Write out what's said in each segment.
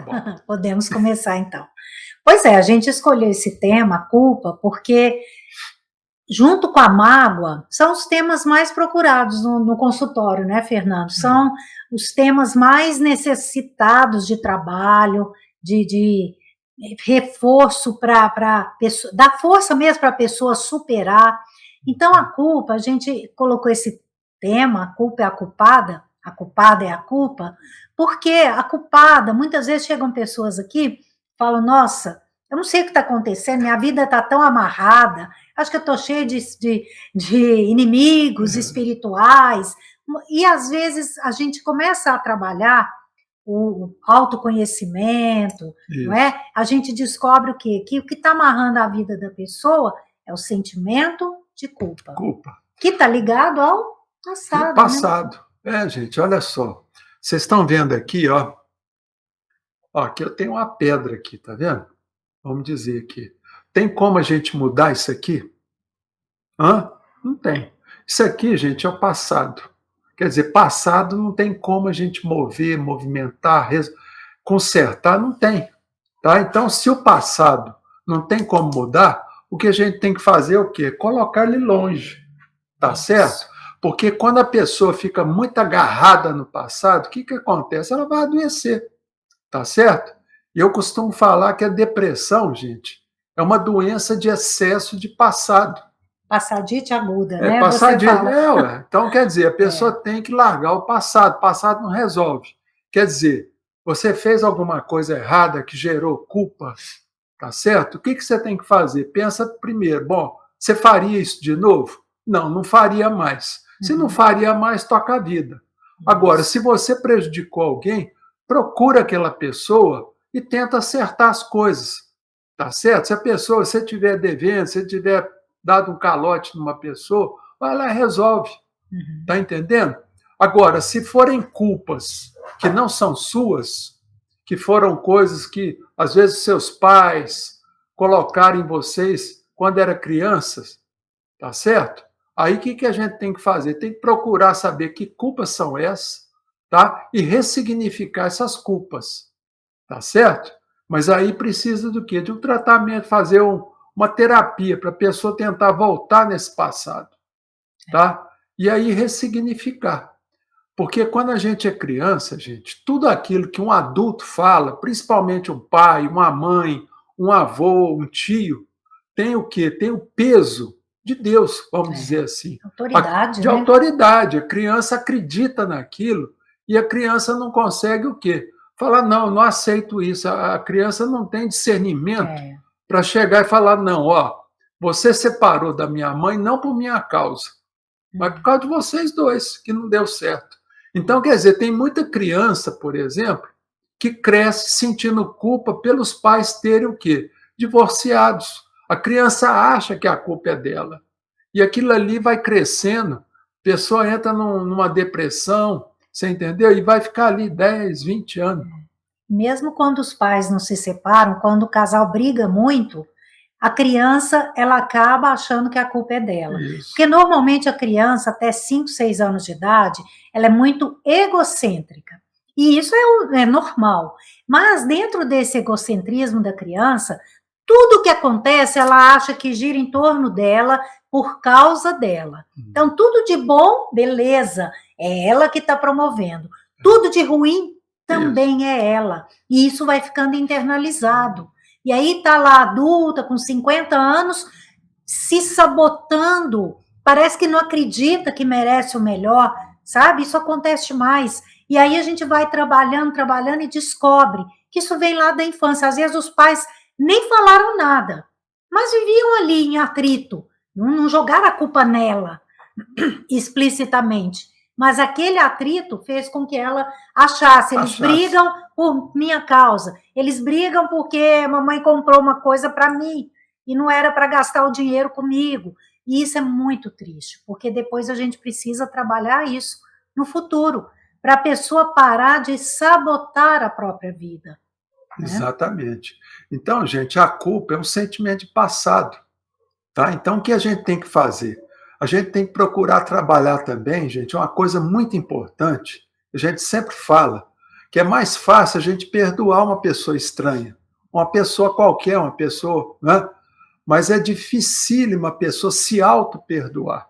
bom. Podemos começar então. Pois é, a gente escolheu esse tema, a culpa, porque junto com a mágoa, são os temas mais procurados no consultório, né, Fernando? São os temas mais necessitados de trabalho, de reforço para pessoa, dar força mesmo para a pessoa superar. Então, a culpa, a gente colocou esse tema, a culpa é a culpada é a culpa, porque a culpada, muitas vezes chegam pessoas aqui, falam, nossa, eu não sei o que está acontecendo, minha vida está tão amarrada, acho que eu estou cheia de inimigos espirituais, e às vezes a gente começa a trabalhar o autoconhecimento, não é? A gente descobre o quê? Que o que está amarrando a vida da pessoa é o sentimento de culpa. Que está ligado ao passado. Passado. Né? Gente, olha só. Vocês estão vendo aqui, ó. Ó, aqui eu tenho uma pedra aqui, tá vendo? Vamos dizer aqui. Tem como a gente mudar isso aqui? Hã? Não tem. Isso aqui, gente, é o passado. Quer dizer, passado não tem como a gente mover, movimentar, consertar, não tem. Tá? Então, se o passado não tem como mudar, o que a gente tem que fazer é o quê? Colocar ele longe. Tá certo? Porque quando a pessoa fica muito agarrada no passado, o que acontece? Ela vai adoecer. Tá certo? E eu costumo falar que a depressão, gente, é uma doença de excesso de passado. Passadite aguda, né? Passadite, ué. Então, quer dizer, a pessoa tem que largar o passado. O passado não resolve. Quer dizer, você fez alguma coisa errada que gerou culpa, tá certo? O que você tem que fazer? Pensa primeiro, bom, você faria isso de novo? Não, não faria mais. Se não faria mais, toca a vida. Agora, se você prejudicou alguém, procura aquela pessoa e tenta acertar as coisas, tá certo? Se a pessoa, você estiver devendo, se tiver dado um calote numa pessoa, vai lá e resolve, tá entendendo? Agora, se forem culpas que não são suas, que foram coisas que, às vezes, seus pais colocaram em vocês quando eram crianças, tá certo? Aí o que a gente tem que fazer? Tem que procurar saber que culpas são essas, tá? E ressignificar essas culpas, tá certo? Mas aí precisa do quê? De um tratamento, fazer uma terapia para a pessoa tentar voltar nesse passado, tá? E aí ressignificar. Porque quando a gente é criança, gente, tudo aquilo que um adulto fala, principalmente um pai, uma mãe, um avô, um tio, tem o quê? Tem o peso de Deus, vamos dizer assim. Autoridade, de autoridade. A criança acredita naquilo e a criança não consegue o quê? Falar, não, não aceito isso. A criança não tem discernimento para chegar e falar, não, ó, você separou da minha mãe não por minha causa, mas por causa de vocês dois, que não deu certo. Então, quer dizer, tem muita criança, por exemplo, que cresce sentindo culpa pelos pais terem o quê? Divorciados. A criança acha que a culpa é dela. E aquilo ali vai crescendo, a pessoa entra numa depressão, você entendeu? E vai ficar ali 10, 20 anos. Mesmo quando os pais não se separam, quando o casal briga muito, a criança, ela acaba achando que a culpa é dela. Isso. Porque normalmente a criança, até 5, 6 anos de idade, ela é muito egocêntrica. E isso é normal. Mas dentro desse egocentrismo da criança, tudo que acontece, ela acha que gira em torno dela por causa dela. Então, tudo de bom, beleza, é ela que está promovendo. Tudo de ruim, também é ela. E isso vai ficando internalizado. E aí está lá adulta, com 50 anos, se sabotando, parece que não acredita que merece o melhor, sabe? Isso acontece mais. E aí a gente vai trabalhando, trabalhando e descobre que isso vem lá da infância. Às vezes os pais nem falaram nada, mas viviam ali em atrito, não jogaram a culpa nela explicitamente, mas aquele atrito fez com que ela achasse, eles brigam por minha causa, eles brigam porque a mamãe comprou uma coisa para mim e não era para gastar o dinheiro comigo, e isso é muito triste, porque depois a gente precisa trabalhar isso no futuro, para a pessoa parar de sabotar a própria vida. Exatamente. Então, gente, a culpa é um sentimento de passado, tá? Então, o que a gente tem que fazer? A gente tem que procurar trabalhar também, gente, uma coisa muito importante, a gente sempre fala, que é mais fácil a gente perdoar uma pessoa estranha, uma pessoa qualquer, uma pessoa, né? Mas é dificílimo a pessoa se auto-perdoar.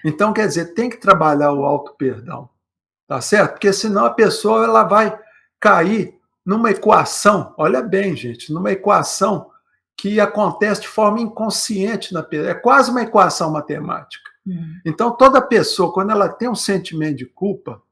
Então, quer dizer, tem que trabalhar o auto-perdão, tá certo? Porque senão a pessoa ela vai cair numa equação, olha bem, gente, numa equação que acontece de forma inconsciente na pessoa. É quase uma equação matemática. Então, toda pessoa, quando ela tem um sentimento de culpa,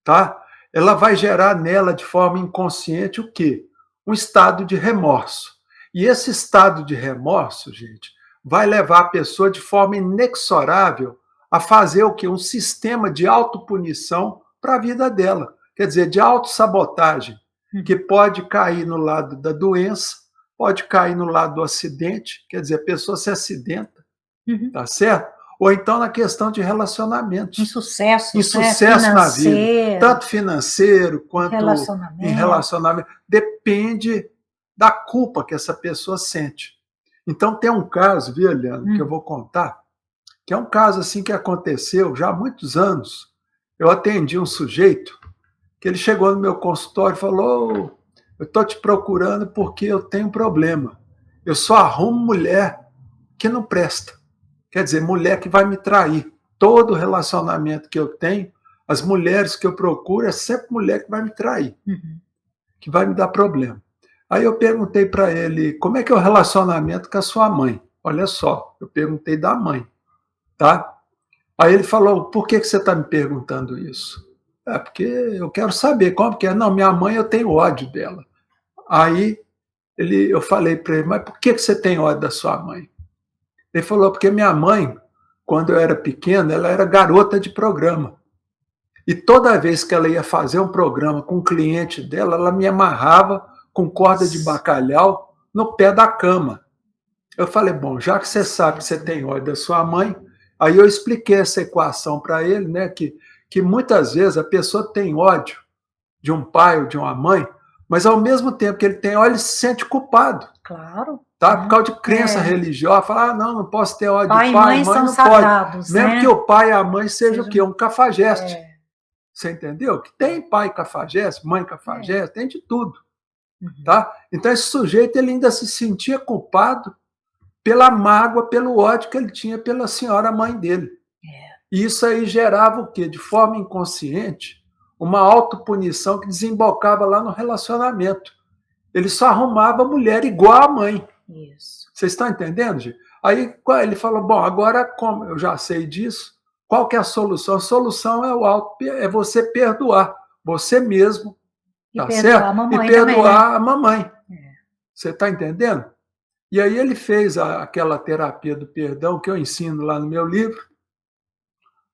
tá? Ela vai gerar nela de forma inconsciente o quê? Um estado de remorso. E esse estado de remorso, gente, vai levar a pessoa de forma inexorável a fazer o quê? Um sistema de autopunição para a vida dela. Quer dizer, de autossabotagem, que pode cair no lado da doença, pode cair no lado do acidente, quer dizer, a pessoa se acidenta, tá certo? Ou então na questão de relacionamentos. Insucesso na vida, tanto financeiro quanto em relacionamento. Depende da culpa que essa pessoa sente. Então tem um caso, viu, Eliana, que eu vou contar, que é um caso assim que aconteceu já há muitos anos. Eu atendi um sujeito que ele chegou no meu consultório e falou: eu estou te procurando porque eu tenho um problema. Eu só arrumo mulher que não presta. Quer dizer, mulher que vai me trair. Todo relacionamento que eu tenho, as mulheres que eu procuro, é sempre mulher que vai me trair, que vai me dar problema. Aí eu perguntei para ele, como é que é o relacionamento com a sua mãe? Olha só, eu perguntei da mãe, tá? Aí ele falou, por que você está me perguntando isso? É porque eu quero saber como que é. Não, minha mãe, eu tenho ódio dela. Aí eu falei para ele, mas por que você tem ódio da sua mãe? Ele falou, porque minha mãe, quando eu era pequeno, ela era garota de programa. E toda vez que ela ia fazer um programa com um cliente dela, ela me amarrava com corda de bacalhau no pé da cama. Eu falei, bom, já que você sabe que você tem ódio da sua mãe, aí eu expliquei essa equação para ele, né, que muitas vezes a pessoa tem ódio de um pai ou de uma mãe, mas ao mesmo tempo que ele tem ódio, ele se sente culpado. Claro. Tá? Por causa de crença religiosa, fala, não posso ter ódio pai de pai, mãe mãe são não sagrados, pode. Mesmo né? que o pai e a mãe sejam o quê? Um cafajeste. Você entendeu? Que tem pai cafajeste, mãe cafajeste, tem de tudo. Tá? Então esse sujeito ele ainda se sentia culpado pela mágoa, pelo ódio que ele tinha pela senhora mãe dele. E isso aí gerava o quê? De forma inconsciente, uma autopunição que desembocava lá no relacionamento. Ele só arrumava mulher igual à mãe. Isso. Vocês estão entendendo, gente? Aí ele falou, bom, agora como eu já sei disso, qual que é a solução? A solução é você perdoar você mesmo, tá certo? E perdoar a mamãe. Você está entendendo? E aí ele fez aquela terapia do perdão que eu ensino lá no meu livro,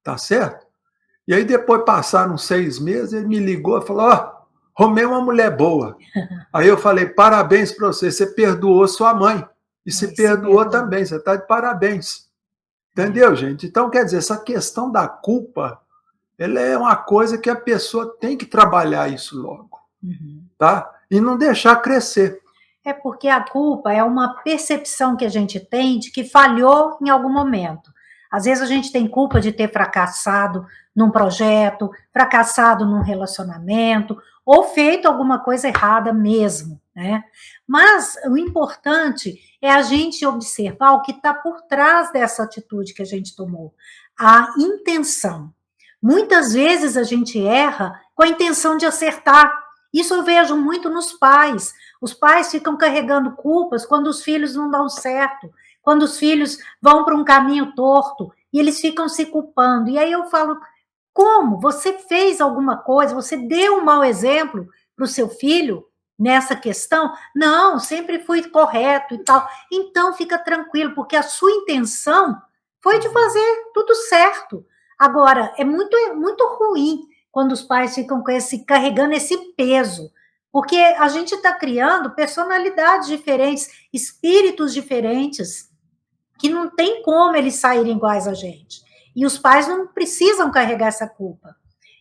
tá certo? E aí depois passaram 6 meses, ele me ligou e falou, arrumei uma mulher boa. Aí eu falei, parabéns para você, você perdoou sua mãe. E se perdoou também, você está de parabéns. Entendeu, gente? Então, quer dizer, essa questão da culpa, ela é uma coisa que a pessoa tem que trabalhar isso logo. Tá? E não deixar crescer. É porque a culpa é uma percepção que a gente tem de que falhou em algum momento. Às vezes a gente tem culpa de ter fracassado num projeto, fracassado num relacionamento, ou feito alguma coisa errada mesmo, né? Mas o importante é a gente observar o que está por trás dessa atitude que a gente tomou, a intenção. Muitas vezes a gente erra com a intenção de acertar. Isso eu vejo muito nos pais. Os pais ficam carregando culpas quando os filhos não dão certo, quando os filhos vão para um caminho torto, e eles ficam se culpando. E aí eu falo, como? Você fez alguma coisa? Você deu um mau exemplo para o seu filho nessa questão? Não, sempre fui correto e tal. Então fica tranquilo, porque a sua intenção foi de fazer tudo certo. Agora, é muito ruim quando os pais ficam carregando esse peso, porque a gente está criando personalidades diferentes, espíritos diferentes, que não tem como eles saírem iguais a gente. E os pais não precisam carregar essa culpa.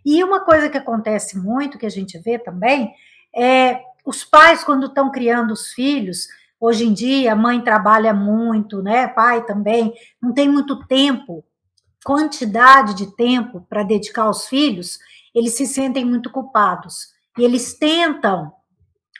E uma coisa que acontece muito, que a gente vê também, é os pais, quando estão criando os filhos, hoje em dia a mãe trabalha muito, né? Pai também, não tem muito tempo, quantidade de tempo para dedicar aos filhos, eles se sentem muito culpados. e eles tentam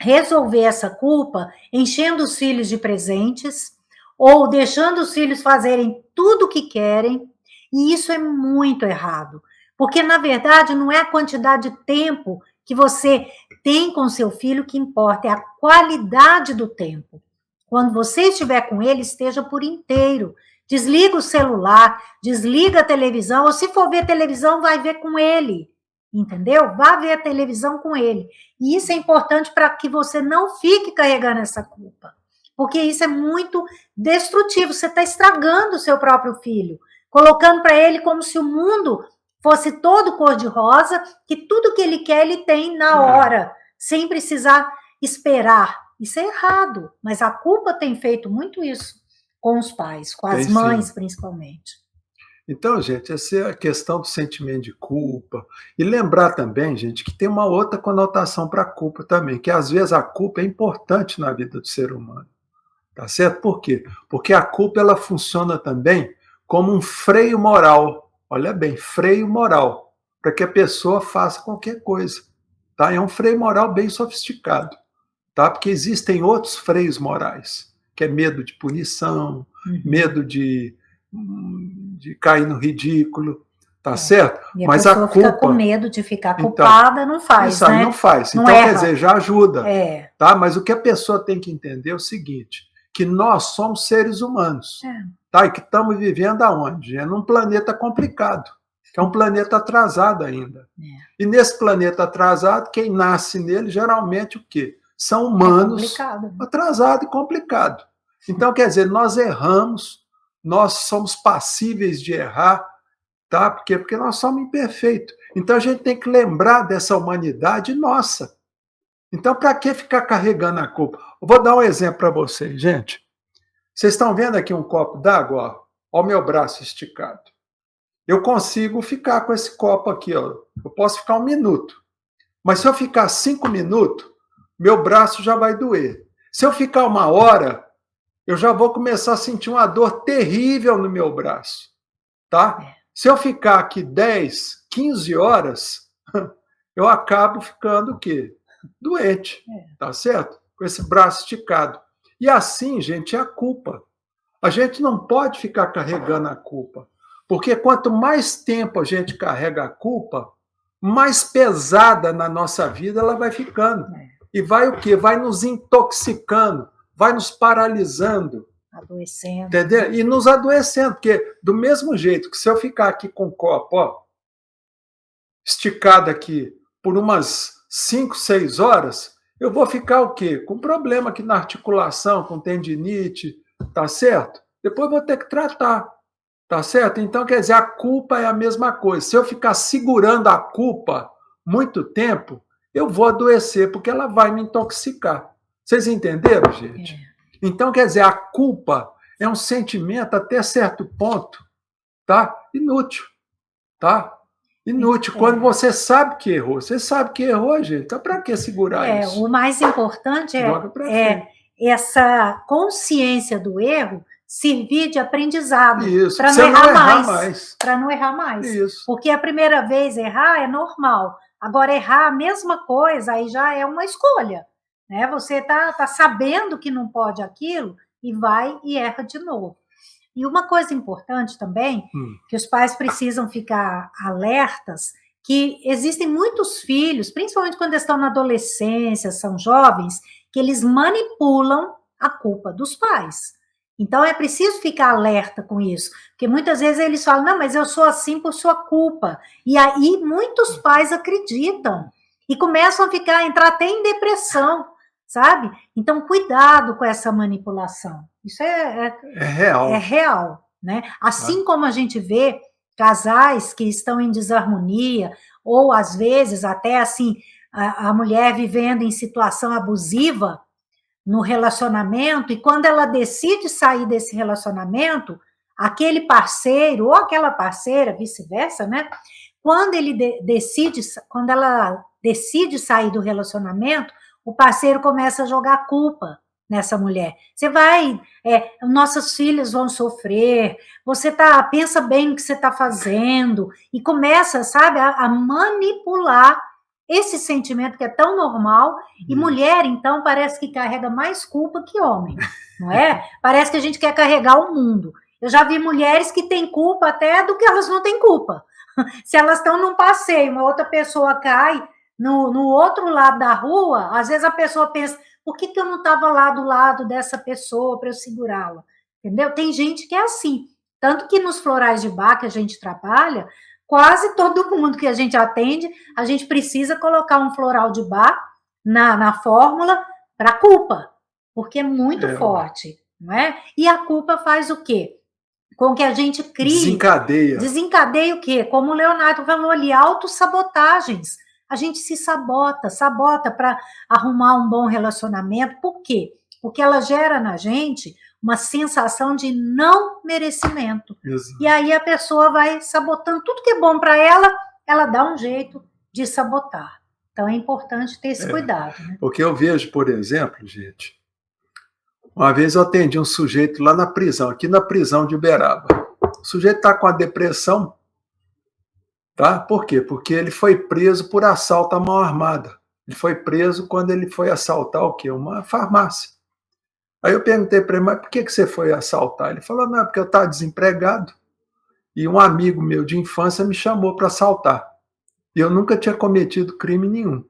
resolver essa culpa enchendo os filhos de presentes ou deixando os filhos fazerem tudo o que querem, e isso é muito errado, porque na verdade não é a quantidade de tempo que você tem com seu filho que importa, é a qualidade do tempo. Quando você estiver com ele, esteja por inteiro. Desliga o celular, desliga a televisão, ou se for ver televisão, vai ver com ele, entendeu? Vá ver a televisão com ele. E isso é importante para que você não fique carregando essa culpa, porque isso é muito destrutivo, você está estragando o seu próprio filho, colocando para ele como se o mundo fosse todo cor-de-rosa, que tudo que ele quer, ele tem na hora, sem precisar esperar. Isso é errado, mas a culpa tem feito muito isso com os pais, com as mães, principalmente. Então, gente, essa é a questão do sentimento de culpa. E lembrar também, gente, que tem uma outra conotação para a culpa também, que às vezes a culpa é importante na vida do ser humano. Tá certo? Por quê? Porque a culpa ela funciona também como um freio moral. Olha bem, freio moral, para que a pessoa faça qualquer coisa. Tá? É um freio moral bem sofisticado, tá? Porque existem outros freios morais, que é medo de punição, medo de cair no ridículo, tá certo? E mas a culpa fica com medo de ficar culpada, então, não faz, isso, né? Não faz. Não então, erra. Quer dizer, já ajuda. Tá? Mas o que a pessoa tem que entender é o seguinte, que nós somos seres humanos. Tá? E que estamos vivendo aonde? É num planeta complicado, que é um planeta atrasado ainda. E nesse planeta atrasado, quem nasce nele, geralmente, o quê? São humanos atrasados e complicados. Então, quer dizer, nós erramos, nós somos passíveis de errar, tá? Por quê? Porque nós somos imperfeitos. Então, a gente tem que lembrar dessa humanidade nossa. Então, para que ficar carregando a culpa? Eu vou dar um exemplo para vocês, gente. Vocês estão vendo aqui um copo d'água? Ó, o meu braço esticado. Eu consigo ficar com esse copo aqui, ó. Eu posso ficar 1 minuto. Mas se eu ficar 5 minutos, meu braço já vai doer. Se eu ficar 1 hora, eu já vou começar a sentir uma dor terrível no meu braço. Tá? Se eu ficar aqui 10, 15 horas, eu acabo ficando o quê? Doente. Tá certo? Com esse braço esticado. E assim, gente, é a culpa. A gente não pode ficar carregando a culpa. Porque quanto mais tempo a gente carrega a culpa, mais pesada na nossa vida ela vai ficando. E vai o quê? Vai nos intoxicando, vai nos paralisando. Adoecendo. Entendeu? E nos adoecendo. Porque do mesmo jeito que se eu ficar aqui com o copo, ó, esticado aqui por umas 5, 6 horas, eu vou ficar o quê? Com problema aqui na articulação, com tendinite, tá certo? Depois vou ter que tratar, tá certo? Então, quer dizer, a culpa é a mesma coisa. Se eu ficar segurando a culpa muito tempo, eu vou adoecer, porque ela vai me intoxicar. Vocês entenderam, gente? Então, quer dizer, a culpa é um sentimento até certo ponto, tá? Inútil, tá? Inútil. Quando você sabe que errou. Você sabe que errou, gente. Então, para que segurar isso? O mais importante é essa consciência do erro servir de aprendizado para não errar mais. Para não errar mais. Isso. Porque a primeira vez errar é normal. Agora, errar a mesma coisa, aí já é uma escolha. Né? Você tá sabendo que não pode aquilo e vai e erra de novo. E uma coisa importante também, que os pais precisam ficar alertas, que existem muitos filhos, principalmente quando estão na adolescência, são jovens, que eles manipulam a culpa dos pais. Então, é preciso ficar alerta com isso, porque muitas vezes eles falam, não, mas eu sou assim por sua culpa. E aí muitos pais acreditam e começam a entrar até em depressão, sabe? Então, cuidado com essa manipulação. Isso é real. É real, né? Assim como a gente vê casais que estão em desarmonia, ou às vezes até assim, a mulher vivendo em situação abusiva no relacionamento, e quando ela decide sair desse relacionamento, aquele parceiro ou aquela parceira, vice-versa, né? Quando ela decide sair do relacionamento, o parceiro começa a jogar culpa nessa mulher. Você vai, nossos filhos vão sofrer, você pensa bem no que você está fazendo, e começa, sabe, a manipular esse sentimento que é tão normal, e mulher, então, parece que carrega mais culpa que homem, não é? Parece que a gente quer carregar o mundo. Eu já vi mulheres que têm culpa até do que elas não têm culpa. Se elas estão num passeio, uma outra pessoa cai no outro lado da rua, às vezes a pessoa pensa, por que eu não estava lá do lado dessa pessoa para eu segurá-la? Entendeu? Tem gente que é assim. Tanto que nos florais de bar que a gente trabalha, quase todo mundo que a gente atende, a gente precisa colocar um floral de bar na fórmula para culpa, porque é muito forte, não é? E a culpa faz o quê? Com que a gente crie... Desencadeia o quê? Como o Leonardo falou ali, autossabotagens. A gente se sabota para arrumar um bom relacionamento. Por quê? Porque ela gera na gente uma sensação de não merecimento. Exato. E aí a pessoa vai sabotando tudo que é bom para ela, ela dá um jeito de sabotar. Então é importante ter esse cuidado. Né? Porque eu vejo, por exemplo, gente, uma vez eu atendi um sujeito lá na prisão, aqui na prisão de Uberaba. O sujeito está com a depressão, tá? Por quê? Porque ele foi preso por assalto à mão armada. Ele foi preso quando ele foi assaltar o quê? Uma farmácia. Aí eu perguntei para ele, mas por que você foi assaltar? Ele falou, não, é porque eu estava desempregado e um amigo meu de infância me chamou para assaltar. E eu nunca tinha cometido crime nenhum.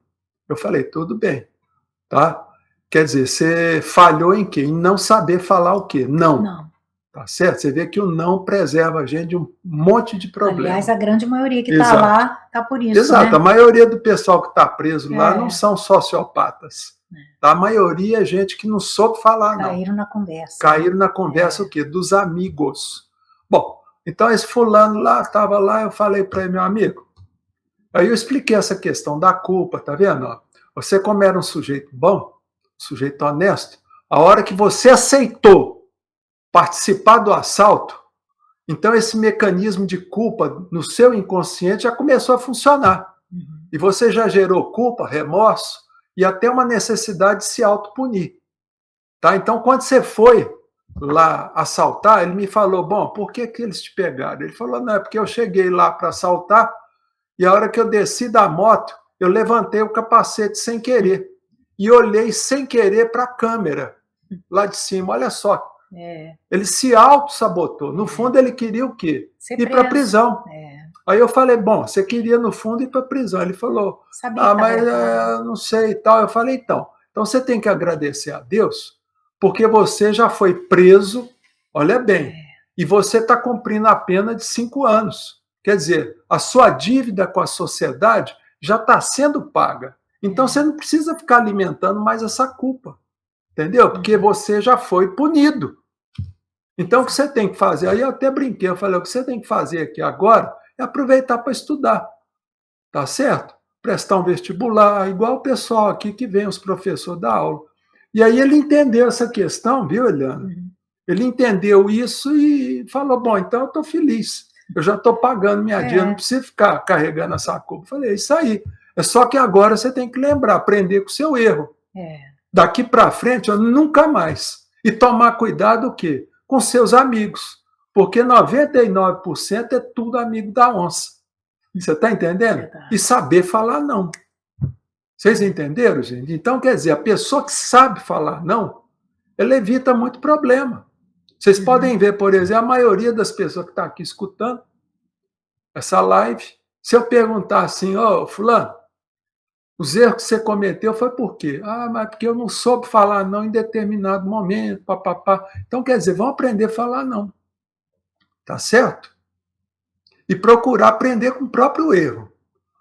Eu falei, tudo bem, tá? Quer dizer, você falhou em quê? Em não saber falar o quê? Não. Tá certo? Você vê que o não preserva a gente de um monte de problemas. Aliás, a grande maioria que está lá está por isso. Exato, né? A maioria do pessoal que está preso lá não são sociopatas. A maioria é gente que não soube falar, não. Caíram na conversa. Caíram na conversa o quê? Dos amigos. Bom, então esse fulano lá, estava lá, eu falei para ele, meu amigo, aí eu expliquei essa questão da culpa, tá vendo? Você como era um sujeito bom, sujeito honesto, a hora que você aceitou participar do assalto, então esse mecanismo de culpa no seu inconsciente já começou a funcionar. E você já gerou culpa, remorso e até uma necessidade de se autopunir. Tá? Então, quando você foi lá assaltar, ele me falou, bom, por que eles te pegaram? Ele falou, não, é porque eu cheguei lá para assaltar e a hora que eu desci da moto, eu levantei o capacete sem querer e olhei sem querer para a câmera lá de cima. Olha só. Ele se auto-sabotou. No fundo, ele queria o quê? Ir para a prisão. Aí eu falei, bom, você queria no fundo ir para a prisão. Ele falou, mas não sei e tal. Eu falei, então você tem que agradecer a Deus, porque você já foi preso, olha bem, e você está cumprindo a pena de 5 anos. Quer dizer, a sua dívida com a sociedade já está sendo paga. Então você não precisa ficar alimentando mais essa culpa. Entendeu? Porque você já foi punido. Então o que você tem que fazer? Aí eu até brinquei, eu falei, o que você tem que fazer aqui agora é aproveitar para estudar. Tá certo? Prestar um vestibular, igual o pessoal aqui que vem, os professores da aula. E aí ele entendeu essa questão, viu, Eliana? Ele entendeu isso e falou, bom, então eu estou feliz. Eu já estou pagando minha dívida, não preciso ficar carregando essa culpa. Eu falei, é isso aí. É só que agora você tem que lembrar, aprender com o seu erro. Daqui para frente, eu nunca mais. E tomar cuidado o quê? Com seus amigos. Porque 99% é tudo amigo da onça. Você está entendendo? E saber falar não. Vocês entenderam, gente? Então, quer dizer, a pessoa que sabe falar não, ela evita muito problema. Vocês podem ver, por exemplo, a maioria das pessoas que estão aqui escutando essa live, se eu perguntar assim, ô, fulano, os erros que você cometeu foi por quê? Mas porque eu não soube falar não em determinado momento, papapá. Então, quer dizer, vão aprender a falar não. Tá certo? E procurar aprender com o próprio erro.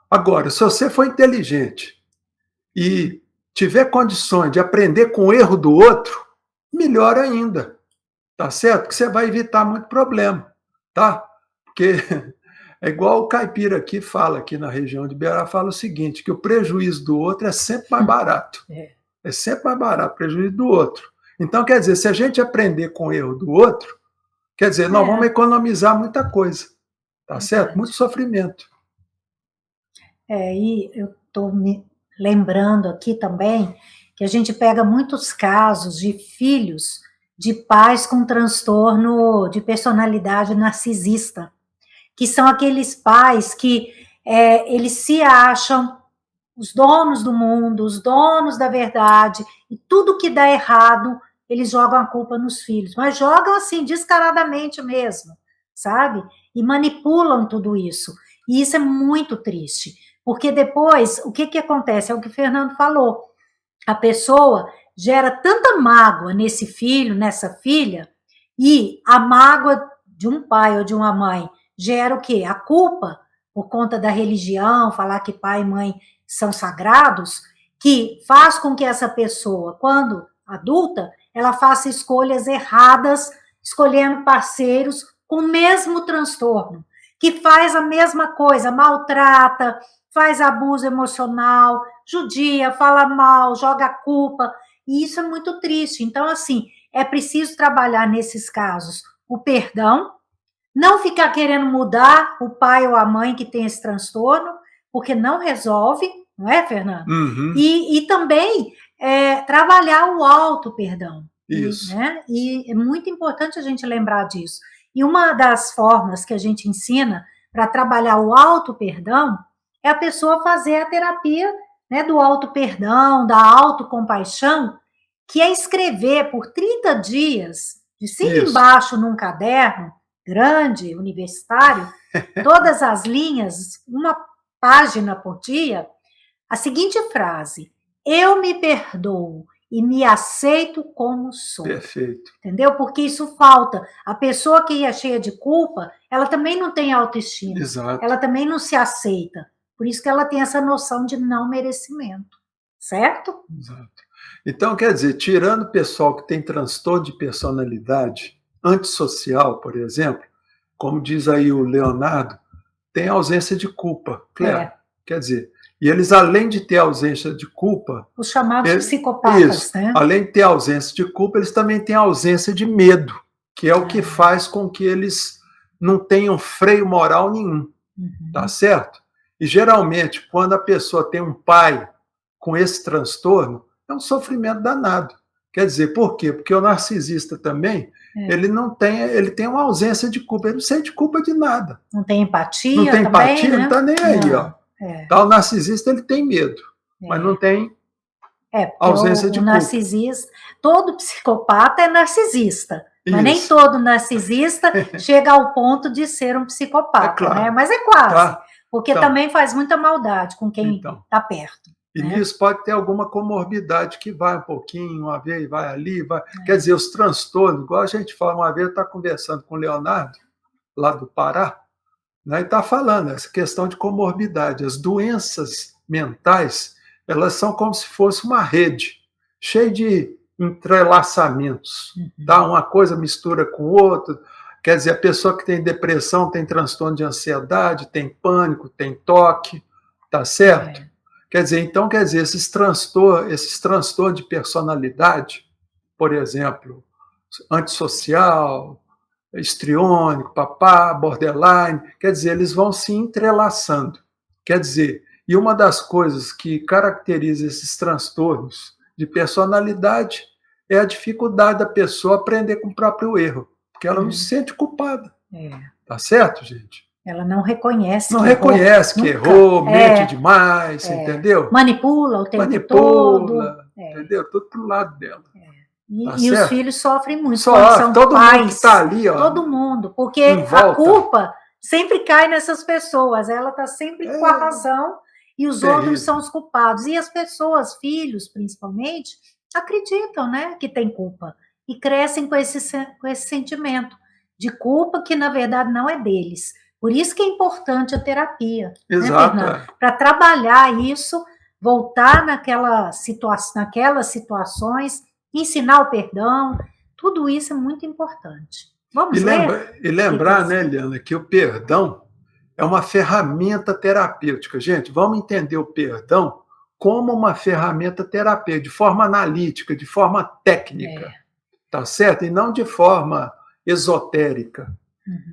Agora, se você for inteligente e tiver condições de aprender com o erro do outro, melhor ainda. Tá certo? Porque você vai evitar muito problema. Tá? Porque é igual o caipira aqui fala, aqui na região de Beirá, fala o seguinte, que o prejuízo do outro é sempre mais barato. É sempre mais barato o prejuízo do outro. Então, quer dizer, se a gente aprender com o erro do outro, quer dizer, nós vamos economizar muita coisa. Tá certo? Muito sofrimento. E eu estou me lembrando aqui também que a gente pega muitos casos de filhos de pais com transtorno de personalidade narcisista, que são aqueles pais que eles se acham os donos do mundo, os donos da verdade, e tudo que dá errado, eles jogam a culpa nos filhos, mas jogam assim, descaradamente mesmo, sabe? E manipulam tudo isso. E isso é muito triste, porque depois, o que acontece? É o que o Fernando falou. A pessoa gera tanta mágoa nesse filho, nessa filha, e a mágoa de um pai ou de uma mãe gera o quê? A culpa, por conta da religião, falar que pai e mãe são sagrados, que faz com que essa pessoa, quando adulta, ela faça escolhas erradas, escolhendo parceiros com o mesmo transtorno, que faz a mesma coisa, maltrata, faz abuso emocional, judia, fala mal, joga culpa, e isso é muito triste. Então, assim, é preciso trabalhar nesses casos o perdão, não ficar querendo mudar o pai ou a mãe que tem esse transtorno, porque não resolve, não é, Fernando? Uhum. E também trabalhar o auto-perdão. Isso. Né? E é muito importante a gente lembrar disso. E uma das formas que a gente ensina para trabalhar o auto-perdão é a pessoa fazer a terapia, né, do auto-perdão, da autocompaixão, que é escrever por 30 dias, de cima embaixo num caderno grande, universitário, todas as linhas, uma página por dia, a seguinte frase: eu me perdoo e me aceito como sou. Perfeito. Entendeu? Porque isso falta. A pessoa que é cheia de culpa, ela também não tem autoestima. Exato. Ela também não se aceita. Por isso que ela tem essa noção de não merecimento. Certo? Exato. Então, quer dizer, tirando o pessoal que tem transtorno de personalidade antissocial, por exemplo, como diz aí o Leonardo, tem ausência de culpa. Claro. Quer dizer, e eles, além de ter ausência de culpa... Os chamados psicopatas, né? Além de ter ausência de culpa, eles também têm ausência de medo, que é o que faz com que eles não tenham freio moral nenhum. Tá certo? E, geralmente, quando a pessoa tem um pai com esse transtorno, é um sofrimento danado. Quer dizer, por quê? Porque o narcisista também, ele tem uma ausência de culpa, ele não sente culpa de nada. Não tem empatia. Não tem empatia, né? Não está nem aí, ó. Tá, o narcisista, ele tem medo, mas não tem ausência de culpa. O narcisista, todo psicopata é narcisista, mas nem todo narcisista chega ao ponto de ser um psicopata, né? Mas é quase, porque também faz muita maldade com quem está perto. E nisso pode ter alguma comorbidade que vai um pouquinho, uma vez vai ali, vai. Quer dizer, os transtornos, igual a gente fala, uma vez eu estava conversando com o Leonardo, lá do Pará, né, e está falando essa questão de comorbidade. As doenças mentais, elas são como se fosse uma rede, cheia de entrelaçamentos. Tá? Uma coisa mistura com outra. Quer dizer, a pessoa que tem depressão tem transtorno de ansiedade, tem pânico, tem toque, tá certo? Quer dizer, esses transtornos de personalidade, por exemplo, antissocial, histriônico, borderline, quer dizer, eles vão se entrelaçando. Quer dizer, e uma das coisas que caracteriza esses transtornos de personalidade é a dificuldade da pessoa aprender com o próprio erro, porque ela não se sente culpada. Tá certo, gente? Ela não reconhece que errou, mente demais, entendeu? Manipula o tempo todo. Entendeu? Tudo pro lado dela. E os filhos sofrem muito. São todo pais, mundo que está ali, ó. Todo mundo, porque a culpa sempre cai nessas pessoas. Ela está sempre com a razão e os outros são os culpados. E as pessoas, filhos principalmente, acreditam, né, que tem culpa e crescem com esse sentimento de culpa que na verdade não é deles. Por isso que é importante a terapia, exato, né, para trabalhar isso, voltar naquelas situações, ensinar o perdão, tudo isso é muito importante. Vamos ler? E lembrar, né, Eliana, que o perdão é uma ferramenta terapêutica. Gente, vamos entender o perdão como uma ferramenta terapêutica, de forma analítica, de forma técnica, tá certo? E não de forma esotérica.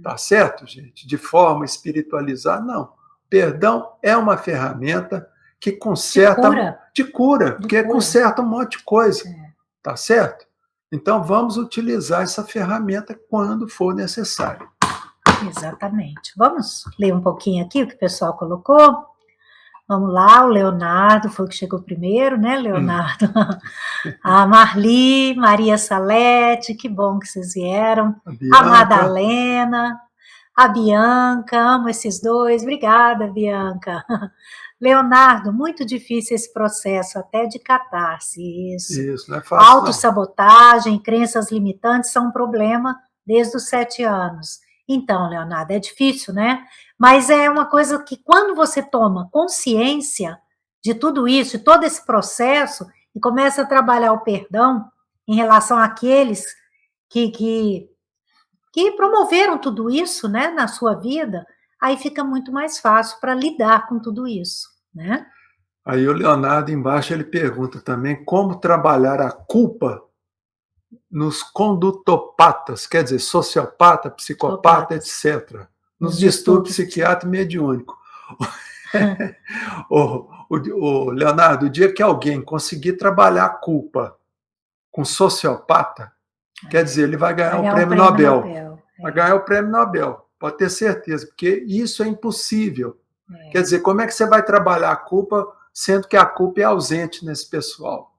Tá certo, gente? De forma espiritualizada, não. Perdão é uma ferramenta que conserta... De cura, porque conserta um monte de coisa. Tá certo? Então, vamos utilizar essa ferramenta quando for necessário. Exatamente. Vamos ler um pouquinho aqui o que o pessoal colocou? Vamos lá, o Leonardo foi o que chegou primeiro, né, Leonardo? A Marli, Maria Salete, que bom que vocês vieram. A Madalena, a Bianca, amo esses dois. Obrigada, Bianca. Leonardo, muito difícil esse processo, até de catarse. Isso, não é fácil, não. Autossabotagem, crenças limitantes são um problema desde os 7 anos. Então, Leonardo, é difícil, né? Mas é uma coisa que quando você toma consciência de tudo isso, de todo esse processo, e começa a trabalhar o perdão em relação àqueles que promoveram tudo isso, né, na sua vida, aí fica muito mais fácil para lidar com tudo isso, né? Aí o Leonardo embaixo ele pergunta também como trabalhar a culpa nos condutopatas, quer dizer, sociopata, psicopata, etc. Nos distúrbios psiquiátricos mediúnicos. o Leonardo, o dia que alguém conseguir trabalhar a culpa com sociopata, quer dizer, ele vai ganhar o prêmio Nobel. Vai ganhar o prêmio Nobel, pode ter certeza, porque isso é impossível. Quer dizer, como é que você vai trabalhar a culpa, sendo que a culpa é ausente nesse pessoal?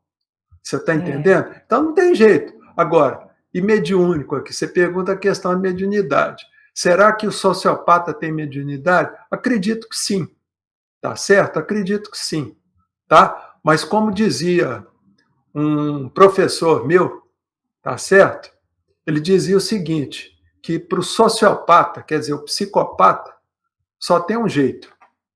Você está entendendo? Então não tem jeito. Agora, e mediúnico aqui, você pergunta a questão da mediunidade. Será que o sociopata tem mediunidade? Acredito que sim. Tá certo? Acredito que sim. Tá? Mas como dizia um professor meu, tá certo? Ele dizia o seguinte, que para o sociopata, quer dizer, o psicopata, só tem um jeito.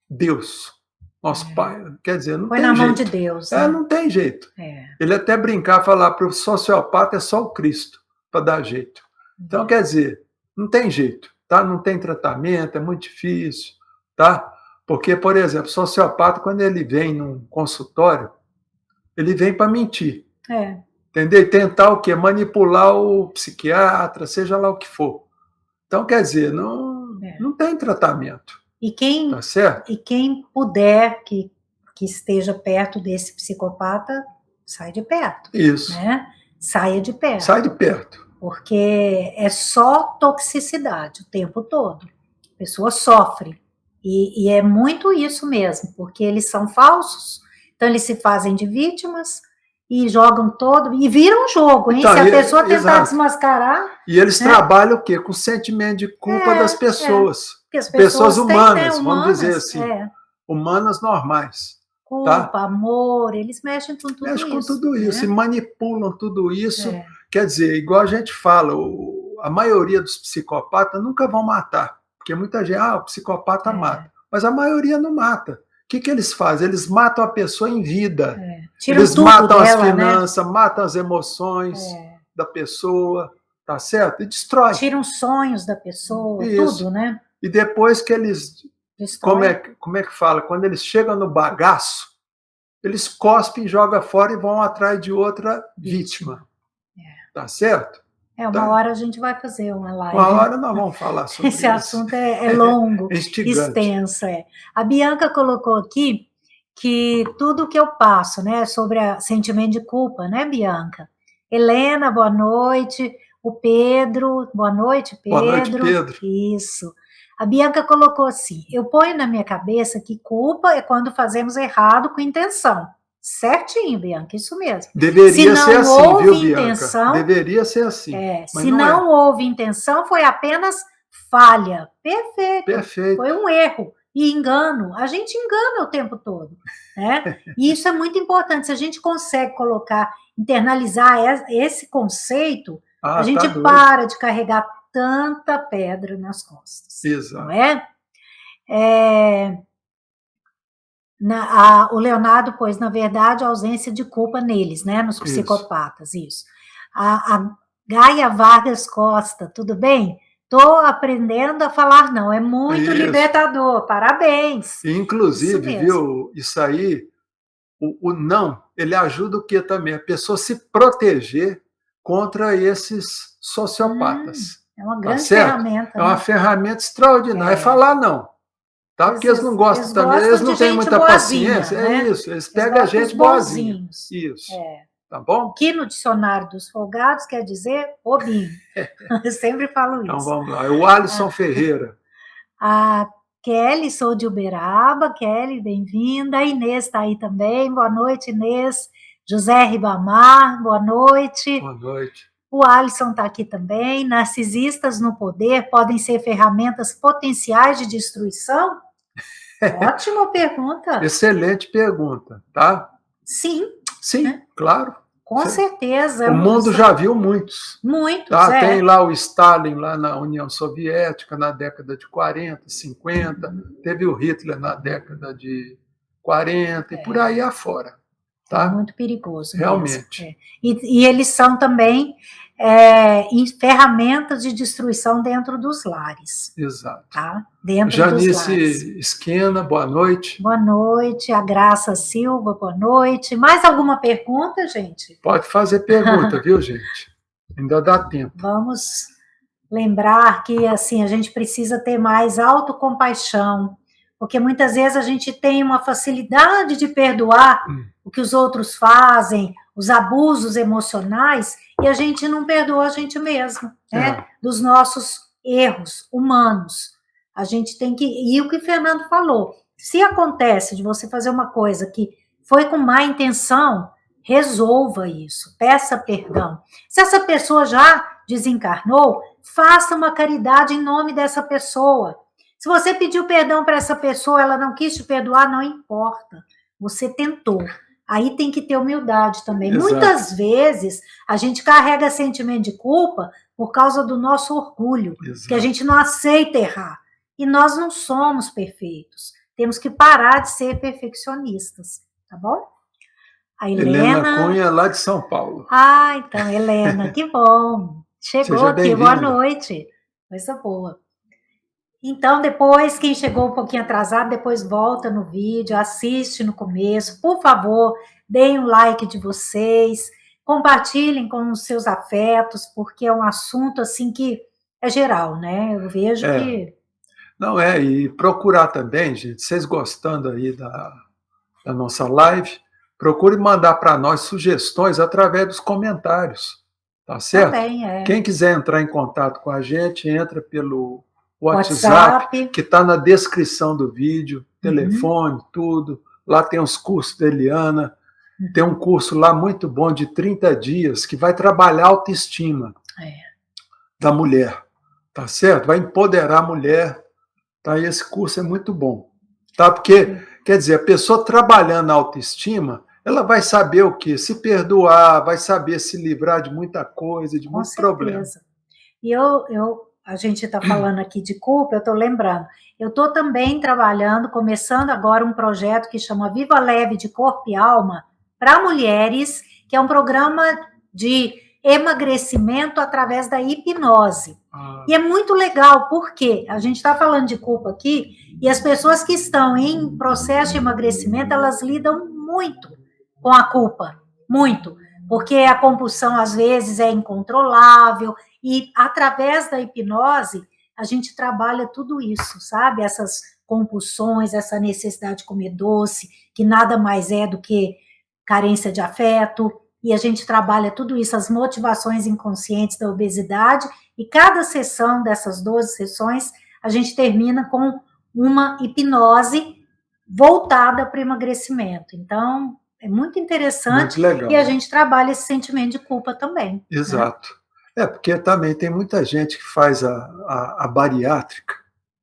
Deus. Nosso Pai. Quer dizer, não Foi tem na jeito. mão de Deus. Né? Não tem jeito. Ele até brincar, falar para o sociopata é só o Cristo para dar jeito. Então, quer dizer, não tem jeito, tá? Não tem tratamento, é muito difícil, tá? Porque, por exemplo, o sociopata, quando ele vem num consultório, ele vem para mentir. Entendeu? E tentar o quê? Manipular o psiquiatra, seja lá o que for. Então, quer dizer, não tem tratamento. E quem, tá certo? E quem puder que esteja perto desse psicopata, sai de perto. Isso. Né? Saia de perto. Sai de perto. Porque é só toxicidade o tempo todo. A pessoa sofre. E é muito isso mesmo, porque eles são falsos, então eles se fazem de vítimas e jogam todo, e viram um jogo, hein? Então, se a pessoa tentar desmascarar... E eles trabalham o quê? Com o sentimento de culpa das pessoas. As pessoas humanas, têm, né, vamos dizer assim. Humanas normais. Culpa, amor, eles mexem com tudo isso. Mexem com tudo isso, e manipulam tudo isso. Quer dizer, igual a gente fala, a maioria dos psicopatas nunca vão matar. Porque muita gente, o psicopata mata. Mas a maioria não mata. O que eles fazem? Eles matam a pessoa em vida. Eles matam as finanças, matam as emoções da pessoa, tá certo? E destrói. Tiram sonhos da pessoa, tudo, né? E depois que eles... Como é que fala? Quando eles chegam no bagaço, eles cospem, jogam fora e vão atrás de outra vítima. Tá certo? Uma hora a gente vai fazer uma live. Uma hora nós vamos falar sobre Esse assunto é longo, extenso. A Bianca colocou aqui que tudo que eu passo, né, sobre sentimento de culpa, né, Bianca? Helena, boa noite. O Pedro, boa noite, Pedro. Boa noite, Pedro. Isso. A Bianca colocou assim, eu ponho na minha cabeça que culpa é quando fazemos errado com intenção. Certinho, Bianca, isso mesmo. Deveria ser assim, viu, intenção, Bianca? Deveria ser assim. Se não houve intenção, foi apenas falha. Perfeito. Perfeito. Foi um erro e engano. A gente engana o tempo todo. Né? E isso é muito importante. Se a gente consegue internalizar esse conceito, a gente para de carregar tanta pedra nas costas. Exato. Não é? O Leonardo pôs, na verdade, a ausência de culpa neles, né? Nos psicopatas, isso. A Gaia Vargas Costa, tudo bem? Estou aprendendo a falar não, é muito libertador, parabéns. Inclusive, viu, isso aí, o não, ele ajuda o que também? A pessoa se proteger contra esses sociopatas. É uma grande ferramenta. É uma ferramenta extraordinária. É falar não. Tá? Porque eles não gostam também, eles não têm muita paciência. Né? É isso, eles pegam a gente boazinha. Isso. Tá bom? Que no dicionário dos folgados quer dizer bobinho. Eu sempre falo isso. Então vamos lá. É o Alisson Ferreira. A Kelly, sou de Uberaba. Kelly, bem-vinda. A Inês está aí também. Boa noite, Inês. José Ribamar, boa noite. Boa noite. O Alisson está aqui também. Narcisistas no poder podem ser ferramentas potenciais de destruição? Ótima pergunta. Excelente pergunta, tá? Sim. Sim, né? Claro. Com certeza. O mundo já viu muitos. Muitos, tá? Tem lá o Stalin, lá na União Soviética, na década de 40, 50. Teve o Hitler na década de 40 e por aí afora. Tá? É muito perigoso. Realmente. E eles são também ferramentas de destruição dentro dos lares. Exato. Tá? Dentro Janice dos lares. Esquena, boa noite. Boa noite. A Graça Silva, boa noite. Mais alguma pergunta, gente? Pode fazer pergunta, viu, gente? Ainda dá tempo. Vamos lembrar que assim, a gente precisa ter mais autocompaixão, porque muitas vezes a gente tem uma facilidade de perdoar o que os outros fazem, os abusos emocionais, e a gente não perdoa a gente mesmo, né? Dos nossos erros humanos. A gente tem que... E o que o Fernando falou, se acontece de você fazer uma coisa que foi com má intenção, resolva isso, peça perdão. Se essa pessoa já desencarnou, faça uma caridade em nome dessa pessoa. Se você pediu perdão para essa pessoa, ela não quis te perdoar, não importa. Você tentou. Aí tem que ter humildade também. Exato. Muitas vezes a gente carrega sentimento de culpa por causa do nosso orgulho, Exato. Que a gente não aceita errar. E nós não somos perfeitos. Temos que parar de ser perfeccionistas, tá bom? A Helena Cunha, lá de São Paulo. Ah, então, Helena, que bom. Chegou Seja aqui, boa noite. Coisa boa. Então, depois, quem chegou um pouquinho atrasado, depois volta no vídeo, assiste no começo. Por favor, deem um like de vocês, compartilhem com os seus afetos, porque é um assunto, assim, que é geral, né? Eu vejo que... Não, e procurar também, gente, vocês gostando aí da nossa live, procure mandar para nós sugestões através dos comentários, tá certo? Também, Quem quiser entrar em contato com a gente, entra pelo WhatsApp, que está na descrição do vídeo, telefone, tudo. Lá tem os cursos da Eliana, tem um curso lá muito bom de 30 dias que vai trabalhar a autoestima da mulher, tá certo? Vai empoderar a mulher, tá? E esse curso é muito bom, tá? Porque, quer dizer, a pessoa trabalhando a autoestima, ela vai saber o quê? Se perdoar, vai saber se livrar de muita coisa, de muitos problemas. E a gente está falando aqui de culpa, eu estou lembrando. Eu estou também trabalhando, começando agora um projeto que chama Viva Leve de Corpo e Alma para mulheres, que é um programa de emagrecimento através da hipnose. E é muito legal, porque a gente está falando de culpa aqui, e as pessoas que estão em processo de emagrecimento, elas lidam muito com a culpa, muito, porque a compulsão às vezes é incontrolável, e através da hipnose a gente trabalha tudo isso, sabe? Essas compulsões, essa necessidade de comer doce, que nada mais é do que carência de afeto, e a gente trabalha tudo isso, as motivações inconscientes da obesidade, e cada sessão dessas 12 sessões, a gente termina com uma hipnose voltada para o emagrecimento. Então, é muito interessante, muito legal. E a gente trabalha esse sentimento de culpa também. Exato. Né? Porque também tem muita gente que faz a bariátrica,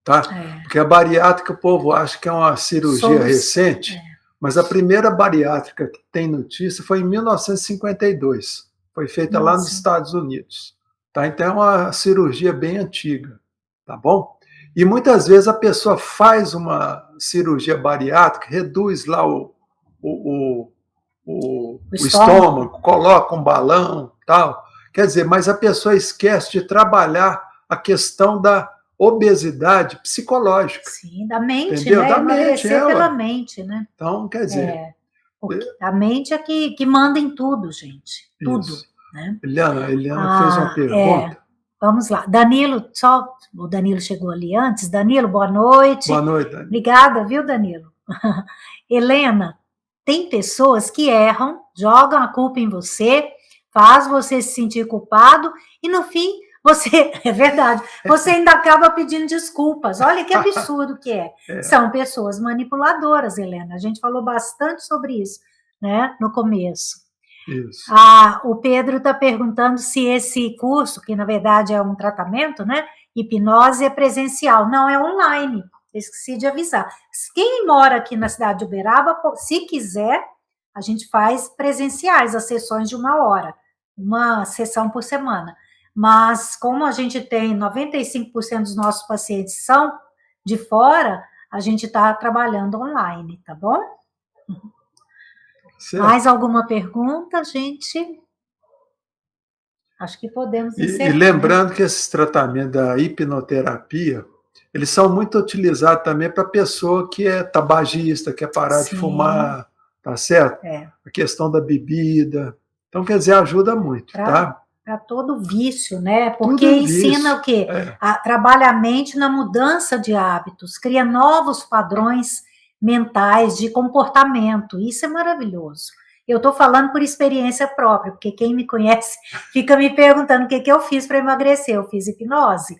tá? Porque a bariátrica, o povo acha que é uma cirurgia recente, mas a primeira bariátrica que tem notícia foi em 1952. Foi feita lá nos Estados Unidos. Tá? Então é uma cirurgia bem antiga, tá bom? E muitas vezes a pessoa faz uma cirurgia bariátrica, reduz lá o estômago, coloca um balão, tal. Quer dizer, mas a pessoa esquece de trabalhar a questão da obesidade psicológica. Sim, da mente, entendeu? Né? Da emagrecer pela mente, né? Então, quer dizer... a mente é que manda em tudo, gente. Tudo. Isso. Né? Eliana fez uma pergunta. Vamos lá. Danilo, o Danilo chegou ali antes. Danilo, boa noite. Boa noite, Danilo. Obrigada, viu, Danilo? Helena, tem pessoas que erram, jogam a culpa em você, faz você se sentir culpado e, no fim, é verdade, você ainda acaba pedindo desculpas. Olha que absurdo que é. São pessoas manipuladoras, Helena. A gente falou bastante sobre isso, né, no começo. Isso. O Pedro está perguntando se esse curso, que na verdade é um tratamento, né, hipnose, é presencial. Não, é online. Esqueci de avisar. Quem mora aqui na cidade de Uberaba, se quiser, a gente faz presenciais, as sessões de 1 hora, uma sessão por semana. Mas como a gente tem 95% dos nossos pacientes são de fora, a gente está trabalhando online, tá bom? Certo. Mais alguma pergunta, gente? Acho que podemos encerrar. E lembrando, né, que esses tratamentos da hipnoterapia, eles são muito utilizados também para pessoa que é tabagista, quer parar de fumar, tá certo? A questão da bebida. Então, quer dizer, ajuda muito, tá? Para todo vício, né? Porque ensina o quê? Trabalha a mente na mudança de hábitos, cria novos padrões mentais de comportamento. Isso é maravilhoso. Eu estou falando por experiência própria, porque quem me conhece fica me perguntando o que eu fiz para emagrecer. Eu fiz hipnose.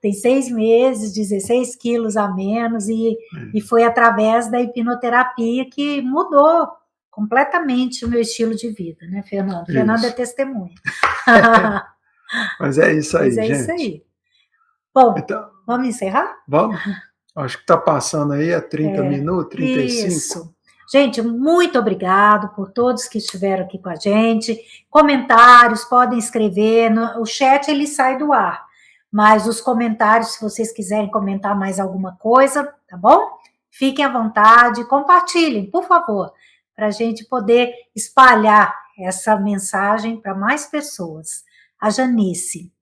Tem 6 meses, 16 quilos a menos, e foi através da hipnoterapia que mudou completamente o meu estilo de vida, né, Fernando? Isso. Fernando é testemunha. Mas é isso aí, gente. Isso aí. Bom, então, vamos encerrar? Vamos. Acho que está passando aí a 30 minutos, 35. Isso. Gente, muito obrigado por todos que estiveram aqui com a gente. Comentários, podem escrever. O chat, ele sai do ar. Mas os comentários, se vocês quiserem comentar mais alguma coisa, tá bom? Fiquem à vontade, compartilhem, por favor, para a gente poder espalhar essa mensagem para mais pessoas. A Janice: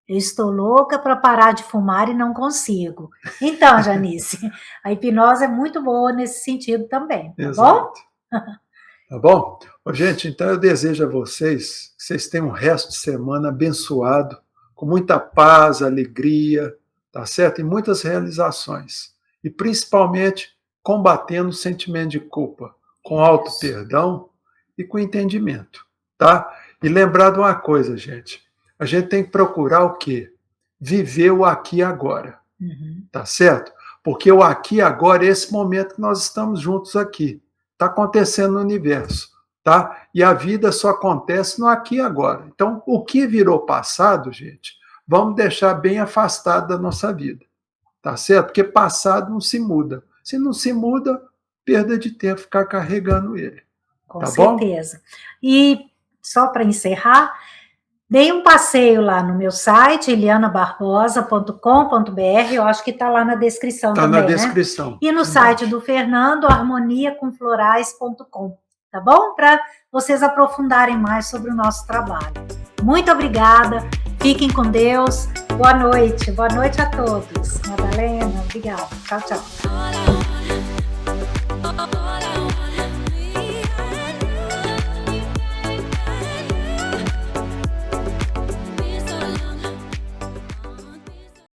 eu estou louca para parar de fumar e não consigo. Então, Janice, a hipnose é muito boa nesse sentido também, tá bom? Tá bom? Gente, então eu desejo a vocês que vocês tenham um resto de semana abençoado, com muita paz, alegria, tá certo? E muitas realizações. E principalmente combatendo o sentimento de culpa, com auto-perdão e com entendimento, tá? E lembrar de uma coisa, gente. A gente tem que procurar o quê? Viver o aqui e agora, tá certo? Porque o aqui e agora é esse momento que nós estamos juntos aqui. Está acontecendo no universo, tá? E a vida só acontece no aqui e agora. Então, o que virou passado, gente, vamos deixar bem afastado da nossa vida, tá certo? Porque passado não se muda. Se não se muda, perda de tempo ficar carregando ele. Com certeza. Bom? E só para encerrar, dei um passeio lá no meu site, elianabarbosa.com.br, eu acho que está lá na descrição também, na descrição. Né? E no site do Fernando, harmoniacomflorais.com, tá bom? Para vocês aprofundarem mais sobre o nosso trabalho. Muito obrigada, fiquem com Deus, boa noite a todos. Madalena, obrigada, tchau, tchau.